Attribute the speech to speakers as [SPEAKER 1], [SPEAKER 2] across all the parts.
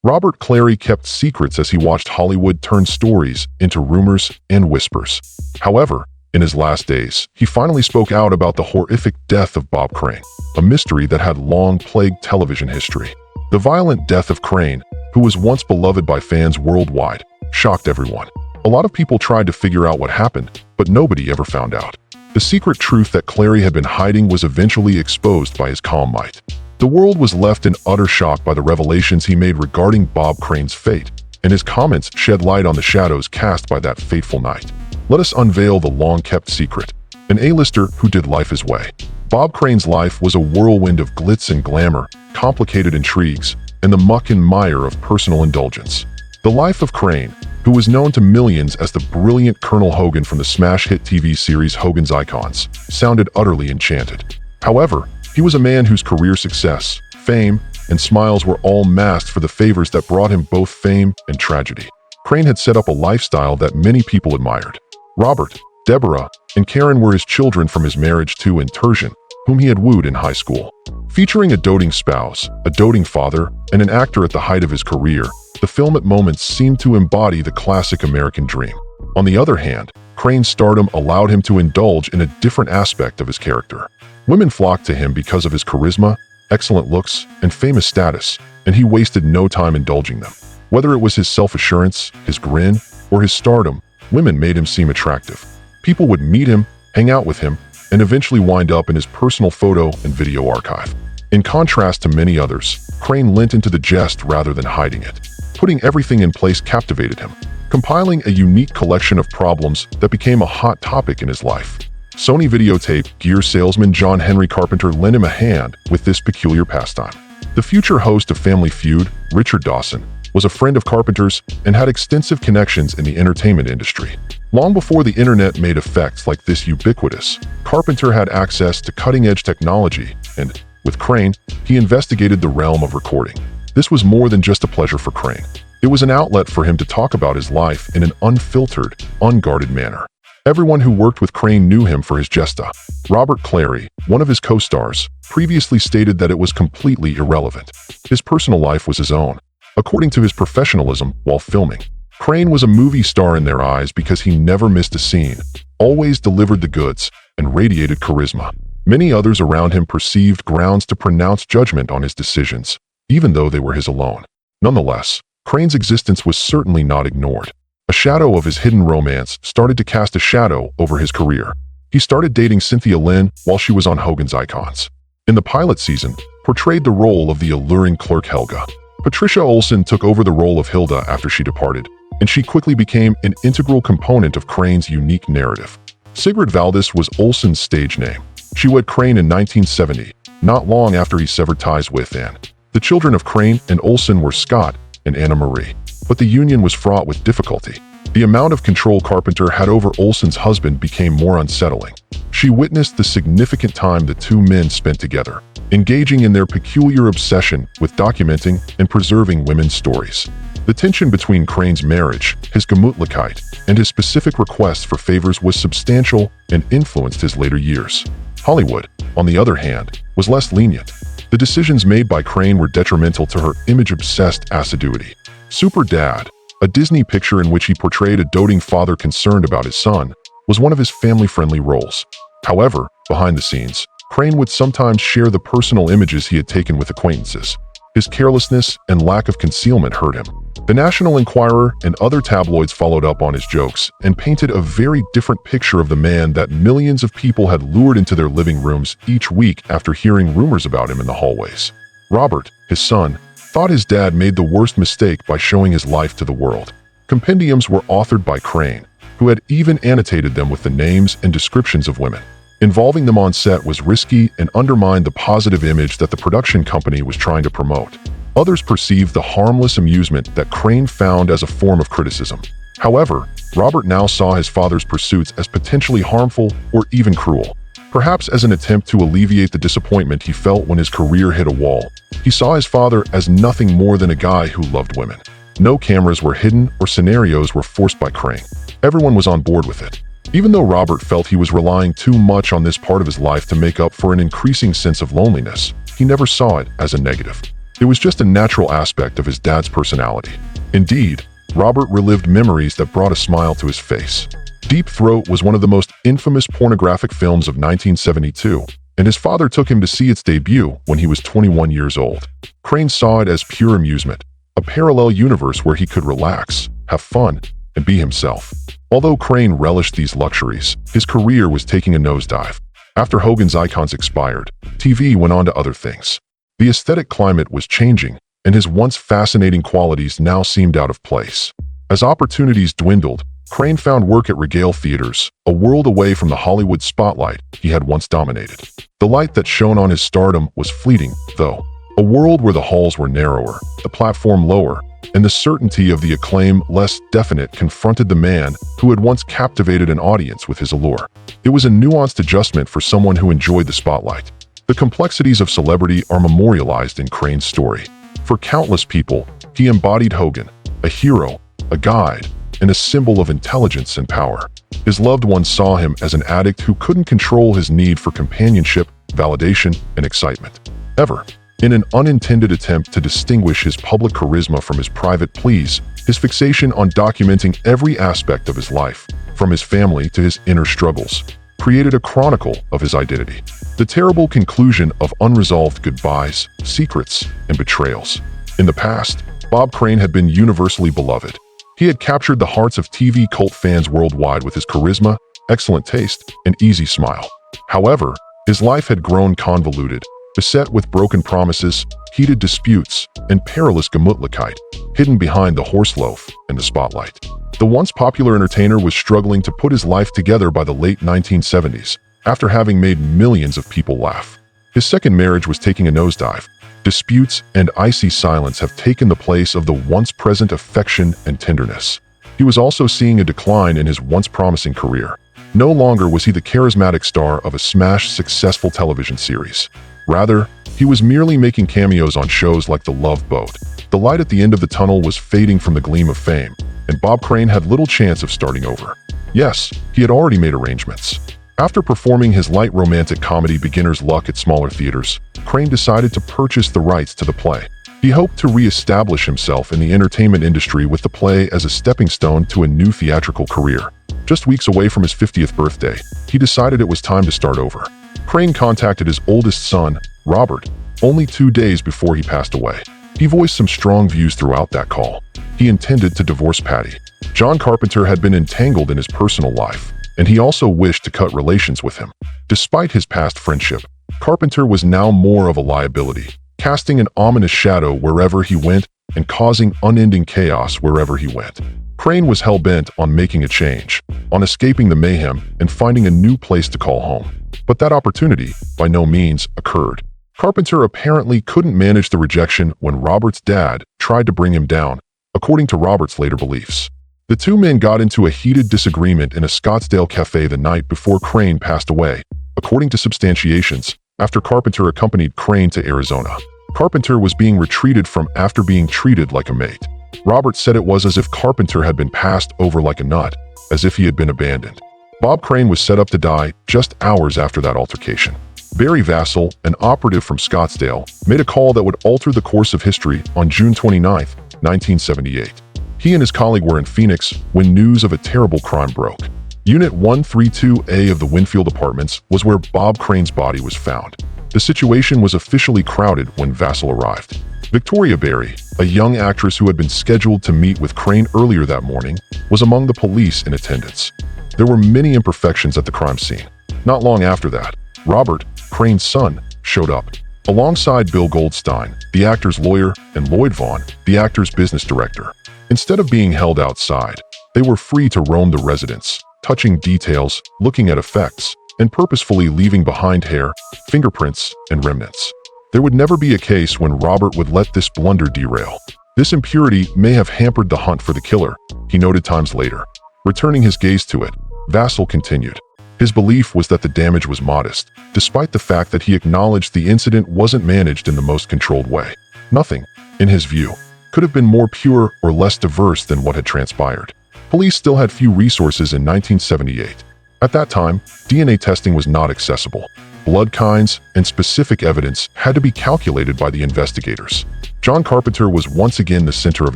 [SPEAKER 1] Robert Clary kept secrets as he watched Hollywood turn stories into rumors and whispers. However, in his last days, he finally spoke out about the horrific death of Bob Crane, a mystery that had long plagued television history. The violent death of Crane, who was once beloved by fans worldwide, shocked everyone. A lot of people tried to figure out what happened, but nobody ever found out. The secret truth that Clary had been hiding was eventually exposed by his calm might. The world was left in utter shock by the revelations he made regarding Bob Crane's fate, and his comments shed light on the shadows cast by that fateful night. Let us unveil the long-kept secret. An A-lister who did life his way. Bob Crane's life was a whirlwind of glitz and glamour, complicated intrigues, and the muck and mire of personal indulgence. The life of Crane, who was known to millions as the brilliant Colonel Hogan from the smash hit TV series Hogan's Icons, sounded utterly enchanted. However, he was a man whose career success, fame, and smiles were all masked for the favors that brought him both fame and tragedy. Crane had set up a lifestyle that many people admired. Robert, Deborah, and Karen were his children from his marriage to Tertian, whom he had wooed in high school. Featuring a doting spouse, a doting father, and an actor at the height of his career, the film at moments seemed to embody the classic American dream. On the other hand, Crane's stardom allowed him to indulge in a different aspect of his character. Women flocked to him because of his charisma, excellent looks, and famous status, and he wasted no time indulging them. Whether it was his self-assurance, his grin, or his stardom, women made him seem attractive. People would meet him, hang out with him, and eventually wind up in his personal photo and video archive. In contrast to many others, Crane lent into the jest rather than hiding it. Putting everything in place captivated him, compiling a unique collection of problems that became a hot topic in his life. Sony videotape gear salesman John Henry Carpenter lent him a hand with this peculiar pastime. The future host of Family Feud, Richard Dawson, was a friend of Carpenter's and had extensive connections in the entertainment industry. Long before the internet made effects like this ubiquitous, Carpenter had access to cutting-edge technology, and, with Crane, he investigated the realm of recording. This was more than just a pleasure for Crane. It was an outlet for him to talk about his life in an unfiltered, unguarded manner. Everyone who worked with Crane knew him for his gesta. Robert Clary, one of his co-stars, previously stated that it was completely irrelevant. His personal life was his own. According to his professionalism while filming, Crane was a movie star in their eyes because he never missed a scene, always delivered the goods, and radiated charisma. Many others around him perceived grounds to pronounce judgment on his decisions, even though they were his alone. Nonetheless, Crane's existence was certainly not ignored. A shadow of his hidden romance started to cast a shadow over his career. He started dating Cynthia Lynn while she was on Hogan's Icons. In the pilot season, portrayed the role of the alluring clerk Helga. Patricia Olson took over the role of Hilda after she departed, and she quickly became an integral component of Crane's unique narrative. Sigrid Valdis was Olson's stage name. She wed Crane in 1970, not long after he severed ties with Anne. The children of Crane and Olson were Scott and Anna Marie, but the union was fraught with difficulty. The amount of control Carpenter had over Olson's husband became more unsettling. She witnessed the significant time the two men spent together, engaging in their peculiar obsession with documenting and preserving women's stories. The tension between Crane's marriage, his Gemütlichkeit, and his specific requests for favors was substantial and influenced his later years. Hollywood, on the other hand, was less lenient. The decisions made by Crane were detrimental to her image-obsessed assiduity. Super Dad, a Disney picture in which he portrayed a doting father concerned about his son, was one of his family-friendly roles. However, behind the scenes, Crane would sometimes share the personal images he had taken with acquaintances. His carelessness and lack of concealment hurt him. The National Enquirer and other tabloids followed up on his jokes and painted a very different picture of the man that millions of people had lured into their living rooms each week after hearing rumors about him in the hallways. Robert, his son, thought his dad made the worst mistake by showing his life to the world. Compendiums were authored by Crane, who had even annotated them with the names and descriptions of women. Involving them on set was risky and undermined the positive image that the production company was trying to promote. Others perceived the harmless amusement that Crane found as a form of criticism. However, Robert now saw his father's pursuits as potentially harmful or even cruel. Perhaps as an attempt to alleviate the disappointment he felt when his career hit a wall, he saw his father as nothing more than a guy who loved women. No cameras were hidden or scenarios were forced by Crane. Everyone was on board with it. Even though Robert felt he was relying too much on this part of his life to make up for an increasing sense of loneliness, he never saw it as a negative. It was just a natural aspect of his dad's personality. Indeed, Robert relived memories that brought a smile to his face. Deep Throat was one of the most infamous pornographic films of 1972, and his father took him to see its debut when he was 21 years old. Crane saw it as pure amusement, a parallel universe where he could relax, have fun, and be himself. Although Crane relished these luxuries, his career was taking a nosedive. After Hogan's icons expired, TV went on to other things. The aesthetic climate was changing, and his once fascinating qualities now seemed out of place. As opportunities dwindled, Crane found work at Regale Theaters, a world away from the Hollywood spotlight he had once dominated. The light that shone on his stardom was fleeting, though. A world where the halls were narrower, the platform lower, and the certainty of the acclaim less definite confronted the man who had once captivated an audience with his allure. It was a nuanced adjustment for someone who enjoyed the spotlight. The complexities of celebrity are memorialized in Crane's story. For countless people, he embodied Hogan, a hero, a guide, and a symbol of intelligence and power. His loved ones saw him as an addict who couldn't control his need for companionship, validation, and excitement. Ever. In an unintended attempt to distinguish his public charisma from his private pleas, his fixation on documenting every aspect of his life, from his family to his inner struggles, created a chronicle of his identity. The terrible conclusion of unresolved goodbyes, secrets, and betrayals. In the past, Bob Crane had been universally beloved. He had captured the hearts of TV cult fans worldwide with his charisma, excellent taste, and easy smile. However, his life had grown convoluted, beset with broken promises, heated disputes, and perilous Gemütlichkeit, hidden behind the horse loaf and the spotlight. The once popular entertainer was struggling to put his life together by the late 1970s, after having made millions of people laugh. His second marriage was taking a nosedive. Disputes and icy silence have taken the place of the once-present affection and tenderness. He was also seeing a decline in his once promising career. No longer was he the charismatic star of a smash successful television series. Rather, he was merely making cameos on shows like The Love Boat. The light at the end of the tunnel was fading from the gleam of fame, and Bob Crane had little chance of starting over. Yes, he had already made arrangements. After performing his light romantic comedy Beginner's Luck at smaller theaters, Crane decided to purchase the rights to the play. He hoped to re-establish himself in the entertainment industry with the play as a stepping stone to a new theatrical career. Just weeks away from his 50th birthday, he decided it was time to start over. Crane contacted his oldest son, Robert, only 2 days before he passed away. He voiced some strong views throughout that call. He intended to divorce Patty. John Carpenter had been entangled in his personal life, and he also wished to cut relations with him. Despite his past friendship, Carpenter was now more of a liability, casting an ominous shadow wherever he went and causing unending chaos wherever he went. Crane was hell-bent on making a change, on escaping the mayhem and finding a new place to call home. But that opportunity, by no means, occurred. Carpenter apparently couldn't manage the rejection when Robert's dad tried to bring him down, according to Robert's later beliefs. The two men got into a heated disagreement in a Scottsdale cafe the night before Crane passed away, according to substantiations, after Carpenter accompanied Crane to Arizona. Carpenter was being retreated from after being treated like a mate. Robert said it was as if Carpenter had been passed over like a nut, as if he had been abandoned. Bob Crane was set up to die just hours after that altercation. Barry Vassell, an operative from Scottsdale, made a call that would alter the course of history on June 29, 1978. He and his colleague were in Phoenix when news of a terrible crime broke. Unit 132A of the Winfield Apartments was where Bob Crane's body was found. The situation was officially crowded when Vassell arrived. Victoria Barry, a young actress who had been scheduled to meet with Crane earlier that morning, was among the police in attendance. There were many imperfections at the crime scene. Not long after that, Robert, Crane's son, showed up, alongside Bill Goldstein, the actor's lawyer, and Lloyd Vaughn, the actor's business director. Instead of being held outside, they were free to roam the residence, touching details, looking at effects, and purposefully leaving behind hair, fingerprints, and remnants. There would never be a case when Robert would let this blunder derail. This impurity may have hampered the hunt for the killer, he noted times later. Returning his gaze to it, Vassell continued. His belief was that the damage was modest, despite the fact that he acknowledged the incident wasn't managed in the most controlled way. Nothing, in his view, could have been more pure or less diverse than what had transpired. Police still had few resources in 1978. At that time, DNA testing was not accessible. blood kinds, and specific evidence had to be calculated by the investigators. John Carpenter was once again the center of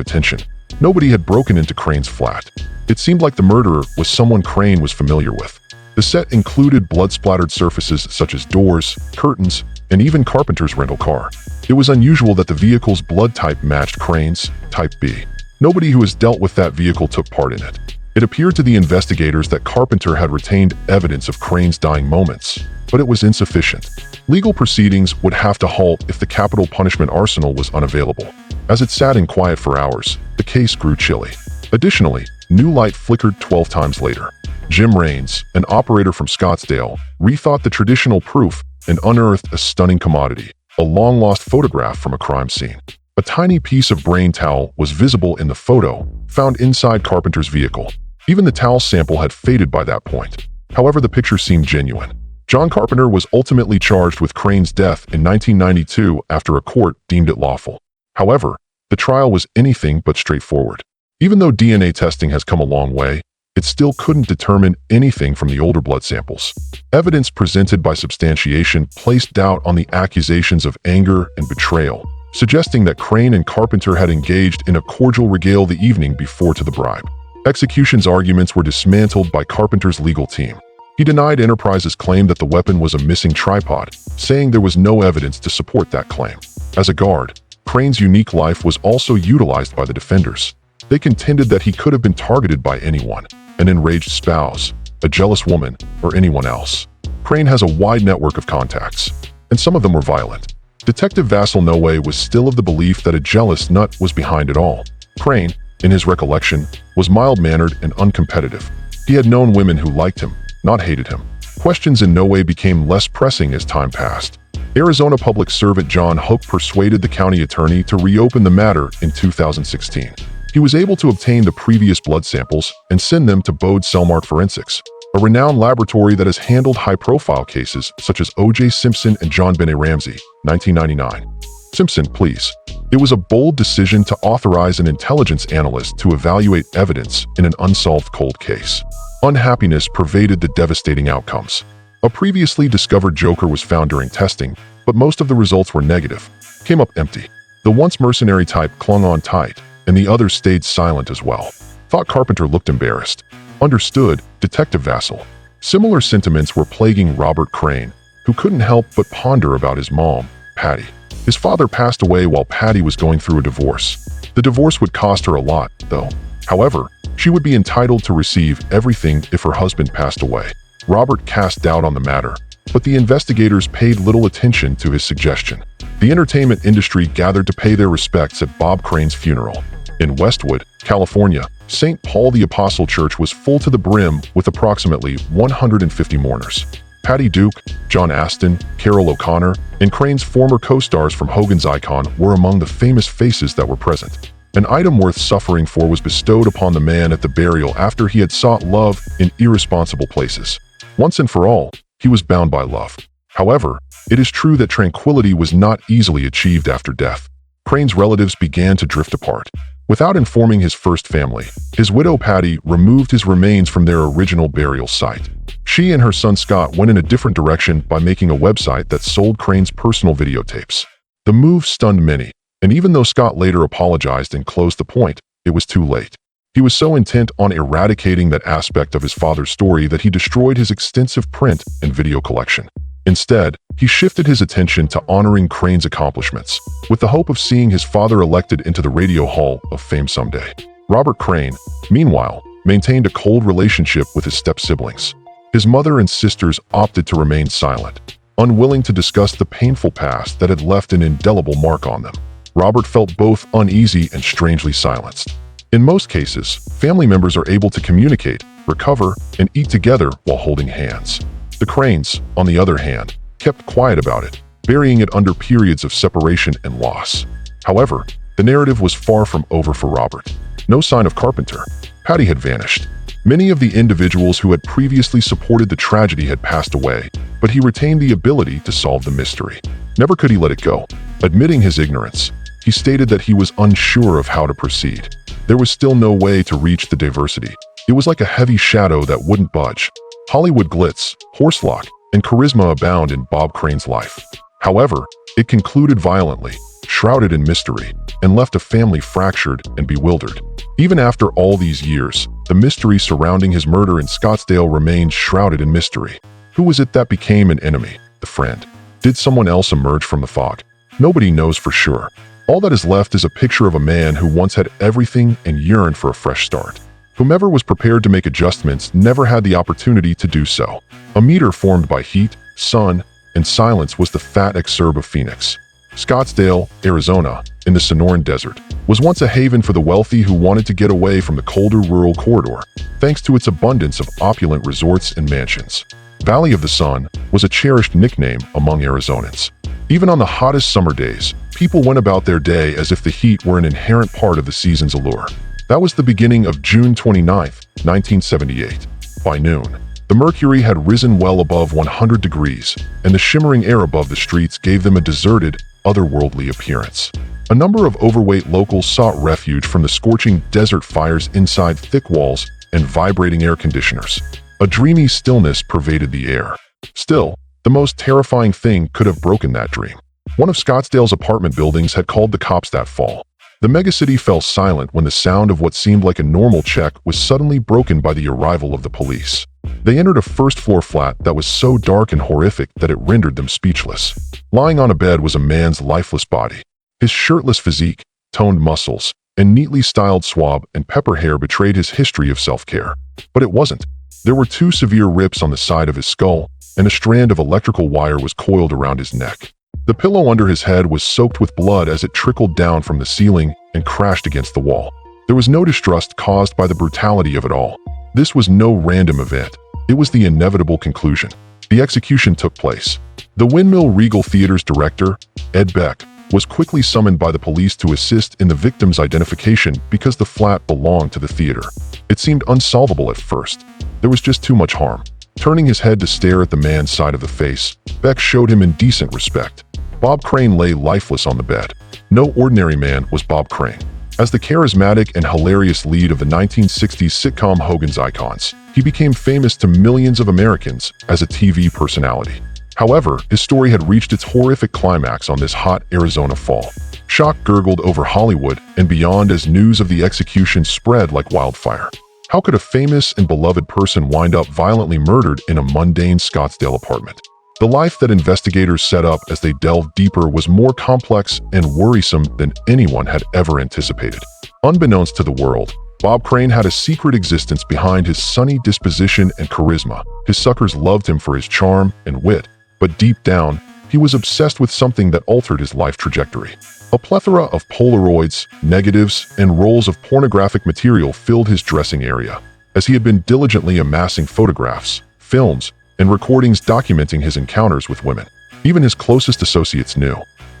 [SPEAKER 1] attention. Nobody had broken into Crane's flat. It seemed like the murderer was someone Crane was familiar with. The set included blood-splattered surfaces such as doors, curtains, and even Carpenter's rental car. It was unusual that the vehicle's blood type matched Crane's, Type B. Nobody who has dealt with that vehicle took part in it. It appeared to the investigators that Carpenter had retained evidence of Crane's dying moments, but it was insufficient. Legal proceedings would have to halt if the capital punishment arsenal was unavailable. As it sat in quiet for hours, the case grew chilly. Additionally, new light flickered 12 times later. Jim Raines, an operator from Scottsdale, rethought the traditional proof and unearthed a stunning commodity, a long-lost photograph from a crime scene. A tiny piece of brain towel was visible in the photo, found inside Carpenter's vehicle. Even the towel sample had faded by that point. However, the picture seemed genuine. John Carpenter was ultimately charged with Crane's death in 1992 after a court deemed it lawful. However, the trial was anything but straightforward. Even though DNA testing has come a long way, it still couldn't determine anything from the older blood samples. Evidence presented by substantiation placed doubt on the accusations of anger and betrayal, suggesting that Crane and Carpenter had engaged in a cordial regale the evening before to the bribe. Execution's arguments were dismantled by Carpenter's legal team. He denied Enterprise's claim that the weapon was a missing tripod, saying there was no evidence to support that claim. As a guard, Crane's unique life was also utilized by the defenders. They contended that he could have been targeted by anyone, an enraged spouse, a jealous woman, or anyone else. Crane has a wide network of contacts, and some of them were violent. Detective Vassal Noe was still of the belief that a jealous nut was behind it all. Crane, in his recollection, was mild-mannered and uncompetitive. He had known women who liked him, not hated him. Questions in Noe became less pressing as time passed. Arizona Public Servant John Hook persuaded the county attorney to reopen the matter in 2016. He was able to obtain the previous blood samples and send them to Bode Cellmark Forensics, a renowned laboratory that has handled high-profile cases such as O.J. Simpson and John Benet Ramsey, 1999. Simpson, please. It was a bold decision to authorize an intelligence analyst to evaluate evidence in an unsolved cold case. Unhappiness pervaded the devastating outcomes. A previously discovered joker was found during testing, but most of the results were negative, came up empty. The once mercenary type clung on tight, and the others stayed silent as well. Thought Carpenter looked embarrassed. Understood, Detective Vassal. Similar sentiments were plaguing Robert Crane, who couldn't help but ponder about his mom, Patty. His father passed away while Patty was going through a divorce. The divorce would cost her a lot, though. However, she would be entitled to receive everything if her husband passed away. Robert cast doubt on the matter, but the investigators paid little attention to his suggestion. The entertainment industry gathered to pay their respects at Bob Crane's funeral. In Westwood, California, St. Paul the Apostle Church was full to the brim with approximately 150 mourners. Patty Duke, John Aston, Carol O'Connor, and Crane's former co-stars from Hogan's Icon were among the famous faces that were present. An item worth suffering for was bestowed upon the man at the burial after he had sought love in irresponsible places. Once and for all, he was bound by love. However, it is true that tranquility was not easily achieved after death. Crane's relatives began to drift apart. Without informing his first family, his widow Patty removed his remains from their original burial site. She and her son Scott went in a different direction by making a website that sold Crane's personal videotapes. The move stunned many, and even though Scott later apologized and closed the point, it was too late. He was so intent on eradicating that aspect of his father's story that he destroyed his extensive print and video collection. Instead, he shifted his attention to honoring Crane's accomplishments, with the hope of seeing his father elected into the Radio Hall of Fame someday. Robert Crane, meanwhile, maintained a cold relationship with his step-siblings. His mother and sisters opted to remain silent, unwilling to discuss the painful past that had left an indelible mark on them. Robert felt both uneasy and strangely silenced. In most cases, family members are able to communicate, recover, and eat together while holding hands. The Cranes, on the other hand, kept quiet about it, burying it under periods of separation and loss. However, the narrative was far from over for Robert. No sign of Carpenter. Patty had vanished. Many of the individuals who had previously supported the tragedy had passed away, but he retained the ability to solve the mystery. Never could he let it go. Admitting his ignorance, he stated that he was unsure of how to proceed. There was still no way to reach the diversity. It was like a heavy shadow that wouldn't budge. Hollywood glitz, horselock, and charisma abound in Bob Crane's life. However, it concluded violently, shrouded in mystery, and left a family fractured and bewildered. Even after all these years, the mystery surrounding his murder in Scottsdale remained shrouded in mystery. Who was it that became an enemy, the friend? Did someone else emerge from the fog? Nobody knows for sure. All that is left is a picture of a man who once had everything and yearned for a fresh start. Whomever was prepared to make adjustments never had the opportunity to do so. A meter formed by heat, sun, and silence was the fat exurb of Phoenix. Scottsdale, Arizona, in the Sonoran Desert, was once a haven for the wealthy who wanted to get away from the colder rural corridor, thanks to its abundance of opulent resorts and mansions. Valley of the Sun was a cherished nickname among Arizonans. Even on the hottest summer days, people went about their day as if the heat were an inherent part of the season's allure. That was the beginning of June 29, 1978. By noon, the mercury had risen well above 100 degrees, and the shimmering air above the streets gave them a deserted, otherworldly appearance. A number of overweight locals sought refuge from the scorching desert fires inside thick walls and vibrating air conditioners. A dreamy stillness pervaded the air. Still, the most terrifying thing could have broken that dream. One of Scottsdale's apartment buildings had called the cops that fall. The megacity fell silent when the sound of what seemed like a normal check was suddenly broken by the arrival of the police. They entered a first-floor flat that was so dark and horrific that it rendered them speechless. Lying on a bed was a man's lifeless body. His shirtless physique, toned muscles, and neatly styled swab and pepper hair betrayed his history of self-care. But it wasn't. There were 2 severe rips on the side of his skull, and a strand of electrical wire was coiled around his neck. The pillow under his head was soaked with blood as it trickled down from the ceiling and crashed against the wall. There was no distrust caused by the brutality of it all. This was no random event. It was the inevitable conclusion. The execution took place. The Windmill Regal Theater's director, Ed Beck, was quickly summoned by the police to assist in the victim's identification because the flat belonged to the theater. It seemed unsolvable at first. There was just too much harm. Turning his head to stare at the man's side of the face, Beck showed him indecent respect. Bob Crane lay lifeless on the bed. No ordinary man was Bob Crane. As the charismatic and hilarious lead of the 1960s sitcom Hogan's Icons, he became famous to millions of Americans as a TV personality. However, his story had reached its horrific climax on this hot Arizona fall. Shock gurgled over Hollywood and beyond as news of the execution spread like wildfire. How could a famous and beloved person wind up violently murdered in a mundane Scottsdale apartment? The life that investigators set up as they delved deeper was more complex and worrisome than anyone had ever anticipated. Unbeknownst to the world, Bob Crane had a secret existence behind his sunny disposition and charisma. His suckers loved him for his charm and wit, but deep down, he was obsessed with something that altered his life trajectory. A plethora of Polaroids, negatives, and rolls of pornographic material filled his dressing area, as he had been diligently amassing photographs, films, and recordings documenting his encounters with women. Even his closest associates knew.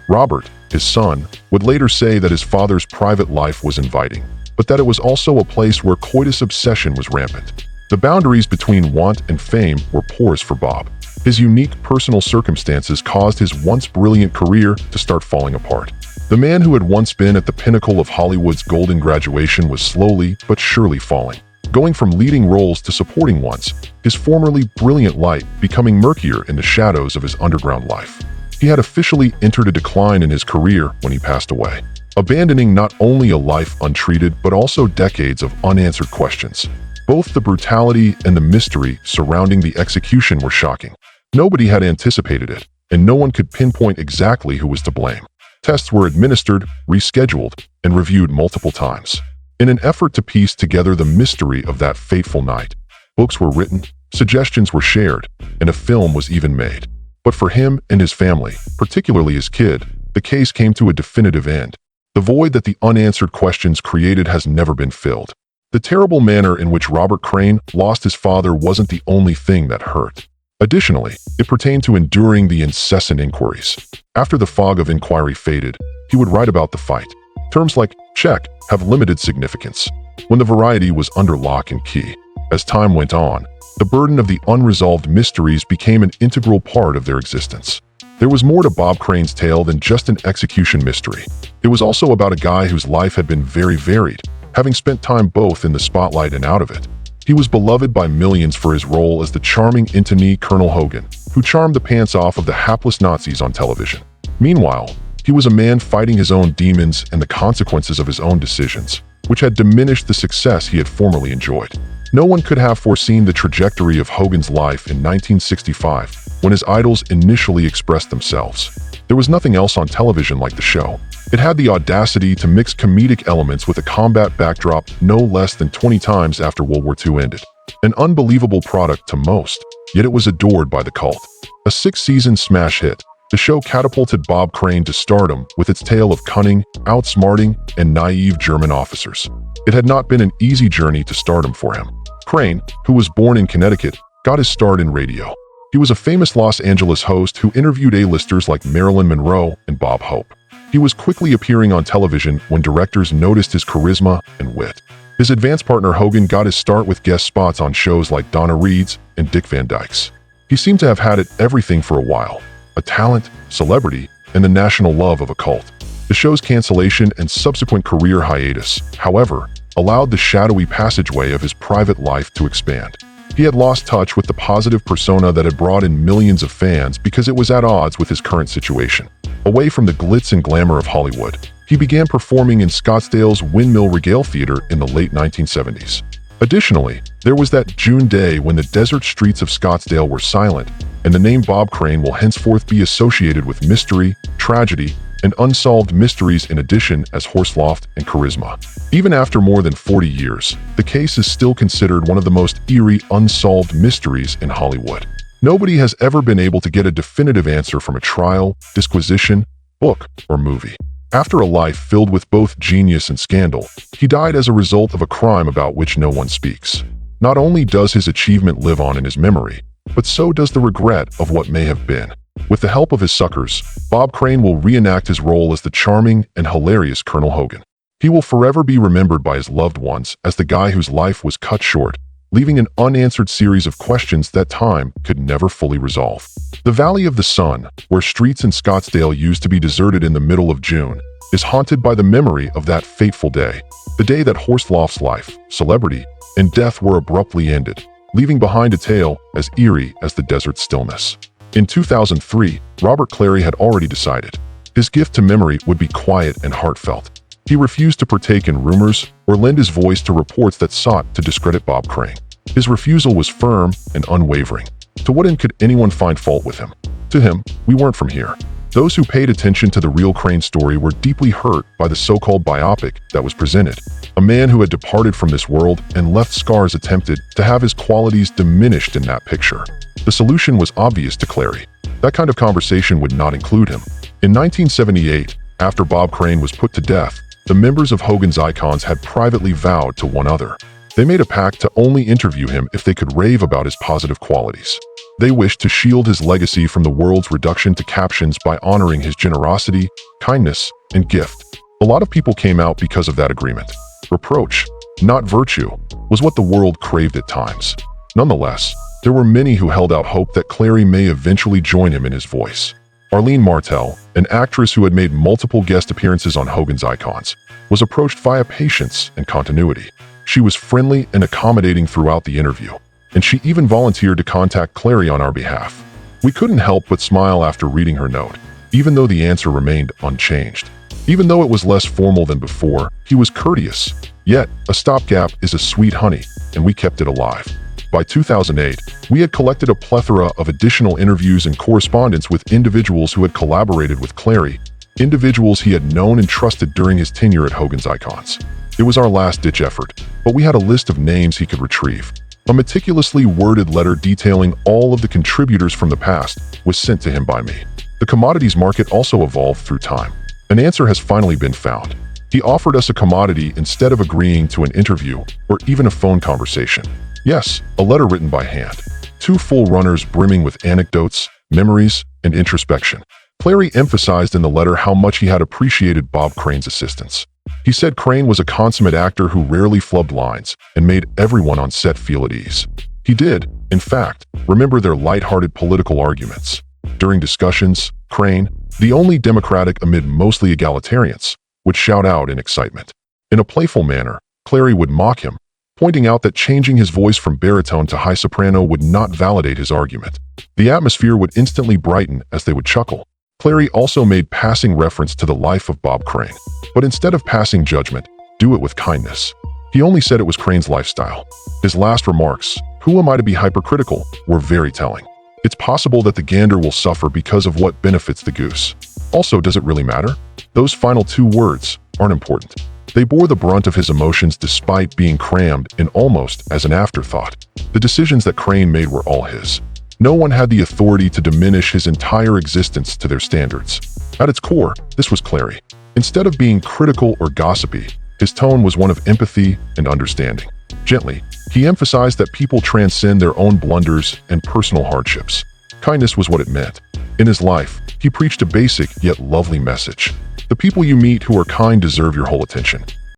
[SPEAKER 1] Robert, his son, would later say that his father's private life was inviting, but that it was also a place where coitus obsession was rampant. The boundaries between want and fame were porous for Bob. His unique personal circumstances caused his once brilliant career to start falling apart. The man who had once been at the pinnacle of Hollywood's golden graduation was slowly but surely falling. Going from leading roles to supporting ones, his formerly brilliant light becoming murkier in the shadows of his underground life. He had officially entered a decline in his career when he passed away, abandoning not only a life untreated but also decades of unanswered questions. Both the brutality and the mystery surrounding the execution were shocking. Nobody had anticipated it, and no one could pinpoint exactly who was to blame. Tests were administered, rescheduled, and reviewed multiple times. In an effort to piece together the mystery of that fateful night, books were written, suggestions were shared, and a film was even made. But for him and his family, particularly his kid, the case came to a definitive end. The void that the unanswered questions created has never been filled. The terrible manner in which Robert Crane lost his father wasn't the only thing that hurt. Additionally, it pertained to enduring the incessant inquiries. After the fog of inquiry faded, he would write about the fight. Terms like check have limited significance when the variety was under lock and key. As time went on, the burden of the unresolved mysteries became an integral part of their existence. There was more to Bob Crane's tale than just an execution mystery. It was also about a guy whose life had been very varied, having spent time both in the spotlight and out of it. He was beloved by millions for his role as the charming internee Colonel Hogan, who charmed the pants off of the hapless Nazis on television. Meanwhile, he was a man fighting his own demons and the consequences of his own decisions, which had diminished the success he had formerly enjoyed. No one could have foreseen the trajectory of Hogan's life in 1965, when his idols initially expressed themselves. There was nothing else on television like the show. It had the audacity to mix comedic elements with a combat backdrop no less than 20 times after World War II ended. An unbelievable product to most, yet it was adored by the cult. A 6-season smash hit, the show catapulted Bob Crane to stardom with its tale of cunning, outsmarting, and naive German officers. It had not been an easy journey to stardom for him. Crane, who was born in Connecticut, got his start in radio. He was a famous Los Angeles host who interviewed A-listers like Marilyn Monroe and Bob Hope. He was quickly appearing on television when directors noticed his charisma and wit. His advance partner Hogan got his start with guest spots on shows like Donna Reed's and Dick Van Dyke's. He seemed to have had it everything for a while: a talent, celebrity, and the national love of a cult. The show's cancellation and subsequent career hiatus, however, allowed the shadowy passageway of his private life to expand. He had lost touch with the positive persona that had brought in millions of fans because it was at odds with his current situation. Away from the glitz and glamour of Hollywood, he began performing in Scottsdale's Windmill Regale Theater in the late 1970s. Additionally, there was that June day when the desert streets of Scottsdale were silent, and the name Bob Crane will henceforth be associated with mystery, tragedy, and unsolved mysteries in addition as Horsloft and charisma. Even after more than 40 years, the case is still considered one of the most eerie unsolved mysteries in Hollywood. Nobody has ever been able to get a definitive answer from a trial, disquisition, book, or movie. After a life filled with both genius and scandal, he died as a result of a crime about which no one speaks. Not only does his achievement live on in his memory, but so does the regret of what may have been. With the help of his suckers, Bob Crane will reenact his role as the charming and hilarious Colonel Hogan. He will forever be remembered by his loved ones as the guy whose life was cut short, leaving an unanswered series of questions that time could never fully resolve. The Valley of the Sun, where streets in Scottsdale used to be deserted in the middle of June, is haunted by the memory of that fateful day, the day that Horsloft's life, celebrity, and death were abruptly ended, leaving behind a tale as eerie as the desert stillness. In 2003, Robert Clary had already decided. His gift to memory would be quiet and heartfelt. He refused to partake in rumors or lend his voice to reports that sought to discredit Bob Crane. His refusal was firm and unwavering. To what end could anyone find fault with him? To him, we weren't from here. Those who paid attention to the real Crane story were deeply hurt by the so-called biopic that was presented. A man who had departed from this world and left scars attempted to have his qualities diminished in that picture. The solution was obvious to Clary. That kind of conversation would not include him. In 1978, after Bob Crane was put to death, the members of Hogan's Icons had privately vowed to one another. They made a pact to only interview him if they could rave about his positive qualities. They wished to shield his legacy from the world's reduction to captions by honoring his generosity, kindness, and gift. A lot of people came out because of that agreement. Reproach, not virtue, was what the world craved at times. Nonetheless, there were many who held out hope that Clary may eventually join him in his voice. Arlene Martell, an actress who had made multiple guest appearances on Hogan's Icons, was approached via patience and continuity. She was friendly and accommodating throughout the interview, and she even volunteered to contact Clary on our behalf. We couldn't help but smile after reading her note, even though the answer remained unchanged. Even though it was less formal than before, he was courteous. Yet, a stopgap is a sweet honey, and we kept it alive. By 2008, we had collected a plethora of additional interviews and correspondence with individuals who had collaborated with Clary, individuals he had known and trusted during his tenure at Hogan's Icons. It was our last-ditch effort, but we had a list of names he could retrieve. A meticulously worded letter detailing all of the contributors from the past was sent to him by me. The commodities market also evolved through time. An answer has finally been found. He offered us a commodity instead of agreeing to an interview or even a phone conversation. Yes, a letter written by hand. 2 full runners brimming with anecdotes, memories, and introspection. Clary emphasized in the letter how much he had appreciated Bob Crane's assistance. He said Crane was a consummate actor who rarely flubbed lines and made everyone on set feel at ease. He did, in fact, remember their light-hearted political arguments. During discussions, Crane, the only Democratic amid mostly egalitarians, would shout out in excitement. In a playful manner, Clary would mock him, pointing out that changing his voice from baritone to high soprano would not validate his argument. The atmosphere would instantly brighten as they would chuckle. Clary also made passing reference to the life of Bob Crane, but instead of passing judgment, do it with kindness. He only said it was Crane's lifestyle. His last remarks, "Who am I to be hypercritical?" were very telling. It's possible that the gander will suffer because of what benefits the goose. Also, does it really matter? Those final two words aren't important. They bore the brunt of his emotions despite being crammed in almost as an afterthought. The decisions that Crane made were all his. No one had the authority to diminish his entire existence to their standards. At its core, this was Clary. Instead of being critical or gossipy, his tone was one of empathy and understanding. Gently, he emphasized that people transcend their own blunders and personal hardships. Kindness was what it meant. In his life, he preached a basic yet lovely message. The people you meet who are kind deserve your whole attention.